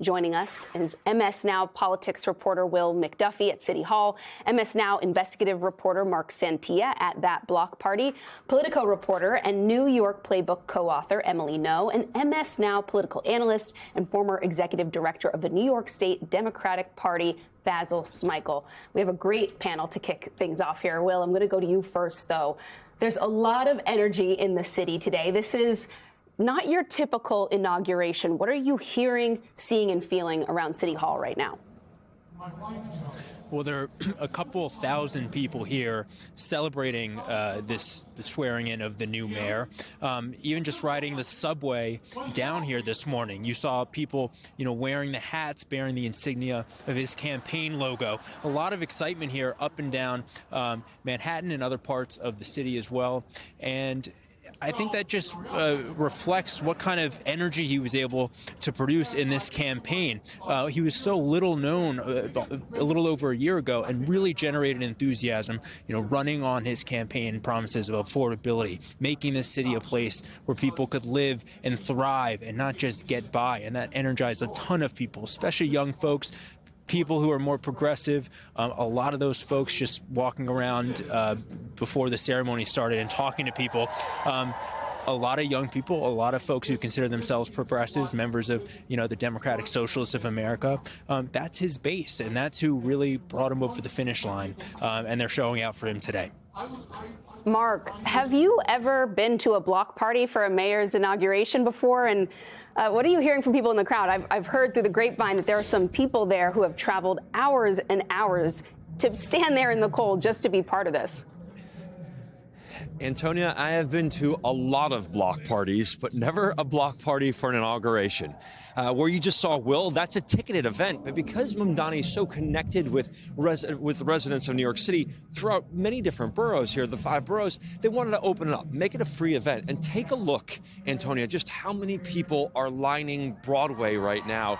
Joining us is MS Now politics reporter Will McDuffie at City Hall, MS Now investigative reporter Mark Santilla at That Block Party, Politico reporter and New York Playbook co-author Emily No, and MS Now political analyst and former executive director of the New York State Democratic Party, Basil Smikle. We have a great panel to kick things off here. Will, I'm going to go to you first, though. There's a lot of energy in the city today. This is not your typical inauguration. What are you hearing, seeing, and feeling around City Hall right now? Well, there are a couple thousand people here celebrating the swearing in of the new mayor. Even just riding the subway down here this morning, you saw people, wearing the hats bearing the insignia of his campaign logo. A lot of excitement here up and down Manhattan and other parts of the city as well. And I think that just reflects what kind of energy he was able to produce in this campaign. He was so little known a little over a year ago and really generated enthusiasm, running on his campaign promises of affordability, making this city a place where people could live and thrive and not just get by. And that energized a ton of people, especially young folks, people who are more progressive. A lot of those folks just walking around before the ceremony started and talking to people. A lot of young people, a lot of folks who consider themselves progressives, members of, the Democratic Socialists of America. That's his base, and that's who really brought him over the finish line, and they're showing out for him today. Mark, have you ever been to a block party for a mayor's inauguration before? And what are you hearing from people in the crowd? I've heard through the grapevine that there are some people there who have traveled hours and hours to stand there in the cold just to be part of this. Antonia, I have been to a lot of block parties, but never a block party for an inauguration. Where you just saw Will, that's a ticketed event. But because Mamdani is so connected with the residents of New York City throughout many different boroughs here, the 5 boroughs, they wanted to open it up, make it a free event. And take a look, Antonia, just how many people are lining Broadway right now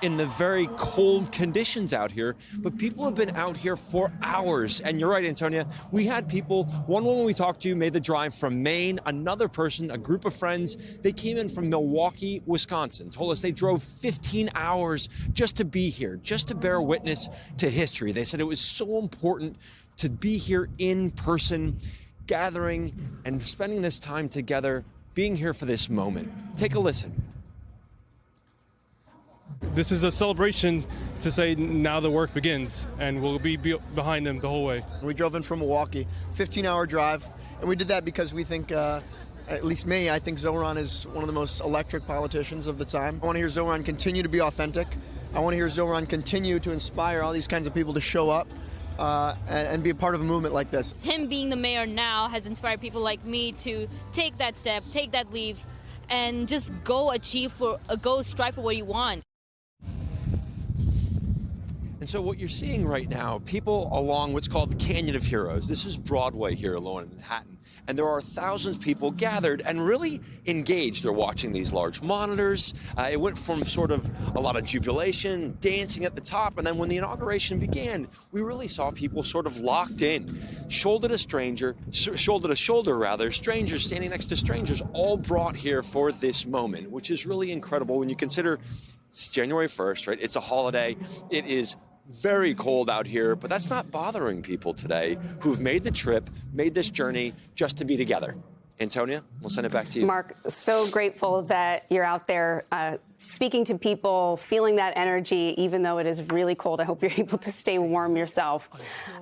in the very cold conditions out here, but people have been out here for hours. And you're right, Antonia, we had people, one woman we talked to made the drive from Maine, another person, a group of friends, they came in from Milwaukee, Wisconsin, told us they drove 15 hours just to be here, just to bear witness to history. They said it was so important to be here in person, gathering and spending this time together, being here for this moment. Take a listen. This is a celebration to say now the work begins, and we'll be behind them the whole way. We drove in from Milwaukee, 15-hour drive, and we did that because we think, at least me, I think Zohran is one of the most electric politicians of the time. I want to hear Zohran continue to be authentic. I want to hear Zohran continue to inspire all these kinds of people to show up and be a part of a movement like this. Him being the mayor now has inspired people like me to take that step, take that leap, and just go strive for what you want. And so what you're seeing right now, people along what's called the Canyon of Heroes. This is Broadway here alone in Manhattan. And there are thousands of people gathered and really engaged. They're watching these large monitors. It went from sort of a lot of jubilation, dancing at the top. And then when the inauguration began, we really saw people sort of locked in, shoulder to shoulder rather, strangers standing next to strangers, all brought here for this moment, which is really incredible when you consider it's January 1st, right? It's a holiday. It is very cold out here, but that's not bothering people today who've made the trip, made this journey just to be together. Antonia, we'll send it back to you. Mark, so grateful that you're out there speaking to people, feeling that energy, even though it is really cold. I hope you're able to stay warm yourself.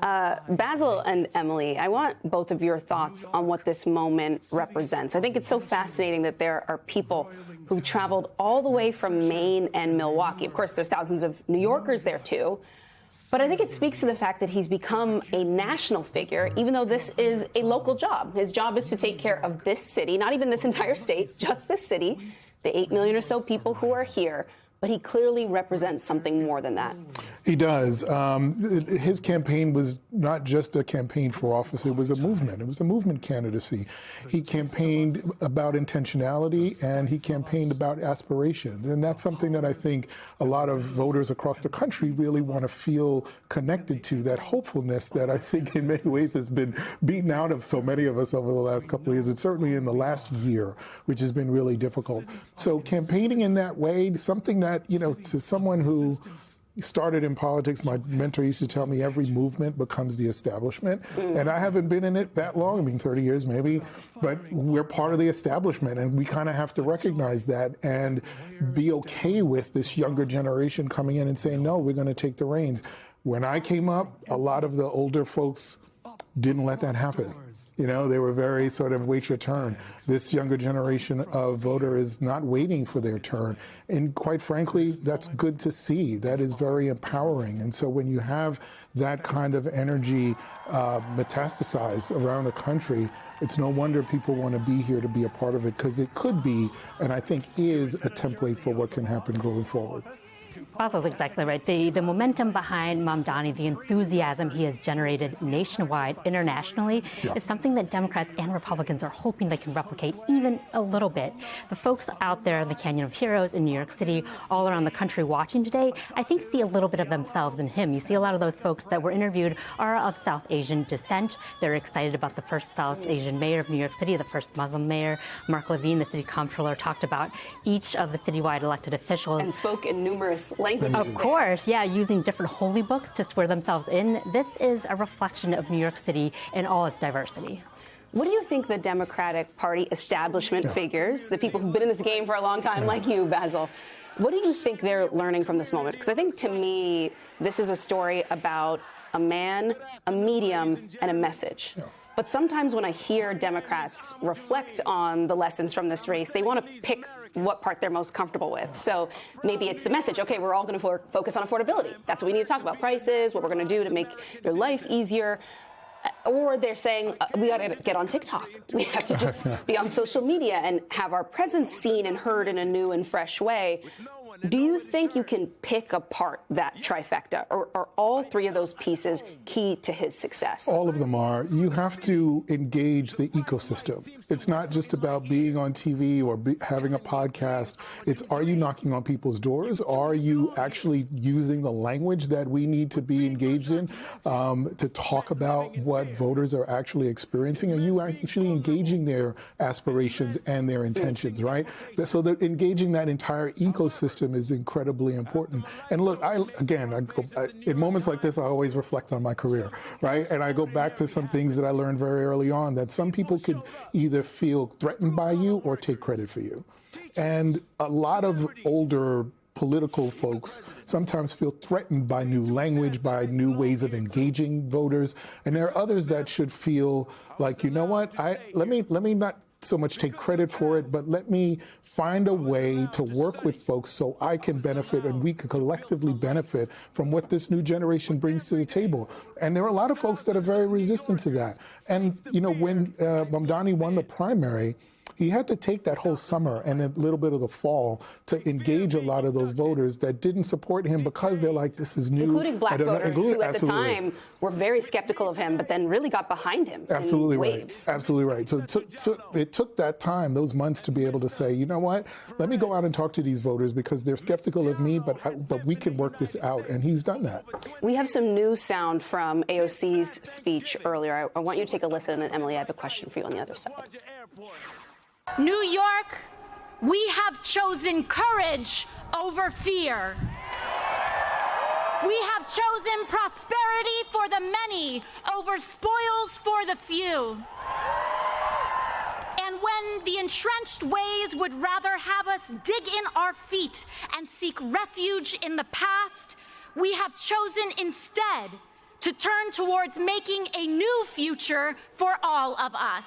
Basil and Emily, I want both of your thoughts on what this moment represents. I think it's so fascinating that there are people who traveled all the way from Maine and Milwaukee. Of course, there's thousands of New Yorkers there, too. But I think it speaks to the fact that he's become a national figure, even though this is a local job. His job is to take care of this city, not even this entire state, just this city, the 8 million or so people who are here. But he clearly represents something more than that. He does. His campaign was not just a campaign for office, it was a movement. It was a movement candidacy. He campaigned about intentionality and he campaigned about aspiration. And that's something that I think a lot of voters across the country really want to feel connected to, that hopefulness that I think in many ways has been beaten out of so many of us over the last couple of years, and certainly in the last year, which has been really difficult. So campaigning in that way, something that that, to someone who started in politics, my mentor used to tell me every movement becomes the establishment. And I haven't been in it that long, 30 years maybe, but we're part of the establishment, and we kind of have to recognize that and be okay with this younger generation coming in and saying, no, we're going to take the reins. When I came up, a lot of the older folks didn't let that happen. They were very sort of wait your turn. This younger generation of voter is not waiting for their turn. And quite frankly, that's good to see. That is very empowering. And so when you have that kind of energy metastasize around the country, it's no wonder people want to be here to be a part of it, because it could be, and I think is, a template for what can happen going forward. Basil's exactly right. The momentum behind Mamdani, the enthusiasm he has generated nationwide, internationally, is something that Democrats and Republicans are hoping they can replicate even a little bit. The folks out there in the Canyon of Heroes in New York City, all around the country watching today, I think see a little bit of themselves in him. You see a lot of those folks that were interviewed are of South Asian descent. They're excited about the first South Asian mayor of New York City, the first Muslim mayor. Mark Levine, the city comptroller, talked about each of the citywide elected officials. And spoke in numerous languages. Of course, using different holy books to swear themselves in. This is a reflection of New York City in all its diversity. What do you think the Democratic Party establishment figures, the people who've been in this game for a long time, like you, Basil, what do you think they're learning from this moment? Because I think, to me, this is a story about a man, a medium, and a message. But sometimes when I hear Democrats reflect on the lessons from this race, they want to pick what part they're most comfortable with. So maybe it's the message, okay, we're all going to focus on affordability. That's what we need to talk about, prices, what we're going to do to make your life easier. Or they're saying, we got to get on TikTok. We have to just be on social media and have our presence seen and heard in a new and fresh way. Do you think you can pick apart that trifecta, or are all three of those pieces key to his success? All of them are. You have to engage the ecosystem. It's not just about being on TV or having a podcast. It's, are you knocking on people's doors? Are you actually using the language that we need to be engaged in to talk about what voters are actually experiencing? Are you actually engaging their aspirations and their intentions, right? So that engaging that entire ecosystem is incredibly important. And look, in moments like this, I always reflect on my career, right? And I go back to some things that I learned very early on, that some people could either feel threatened by you or take credit for you. And a lot of older political folks sometimes feel threatened by new language, by new ways of engaging voters. And there are others that should feel like, you know what, let me not so much take credit for it, but let me find a way to work with folks so I can benefit and we can collectively benefit from what this new generation brings to the table. And there are a lot of folks that are very resistant to that. And, when Mamdani won the primary, he had to take that whole summer and a little bit of the fall to engage a lot of those voters that didn't support him because they're like, this is new. Including black voters who at the time were very skeptical of him, but then really got behind him in waves. Absolutely right. So it took that time, those months, to be able to say, you know what, let me go out and talk to these voters because they're skeptical of me, but we can work this out. And he's done that. We have some new sound from AOC's speech earlier. I want you to take a listen. And Emily, I have a question for you on the other side. New York, we have chosen courage over fear. We have chosen prosperity for the many over spoils for the few. And when the entrenched ways would rather have us dig in our feet and seek refuge in the past, we have chosen instead to turn towards making a new future for all of us.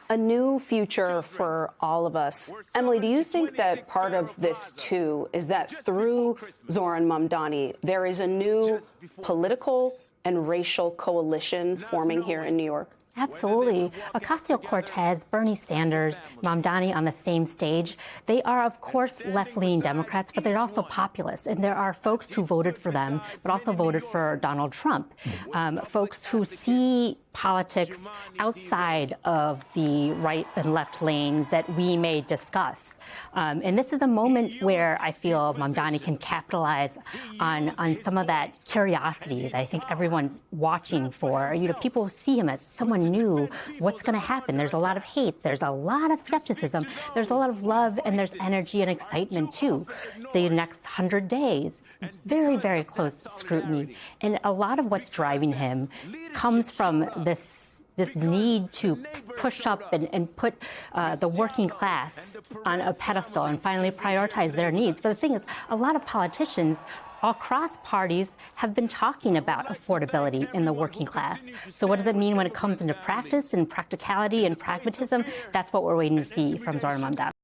A new future for all of us. Emily, do you think that part of this, too, is that through Zohran Mamdani, there is a new political and racial coalition forming here in New York? Absolutely. Ocasio-Cortez, Bernie Sanders, Mamdani on the same stage. They are, of course, left-leaning Democrats, but they're also populists. And there are folks who voted for them, but also voted for Donald Trump. Folks who see politics outside of the right and left lanes that we may discuss. And this is a moment where I feel Mamdani can capitalize on some of that curiosity that I think everyone's watching for. People see him as someone one knew what's going to happen. There's a lot of hate. There's a lot of skepticism. There's a lot of love, and there's energy and excitement, too. The next 100 days, very, very close scrutiny. And a lot of what's driving him comes from this need to push up and put the working class on a pedestal and finally prioritize their needs. But the thing is, a lot of politicians across parties have been talking about affordability in the working class. So what does it mean when it comes into practice and practicality and pragmatism? That's what we're waiting to see from Zohran Mamdani.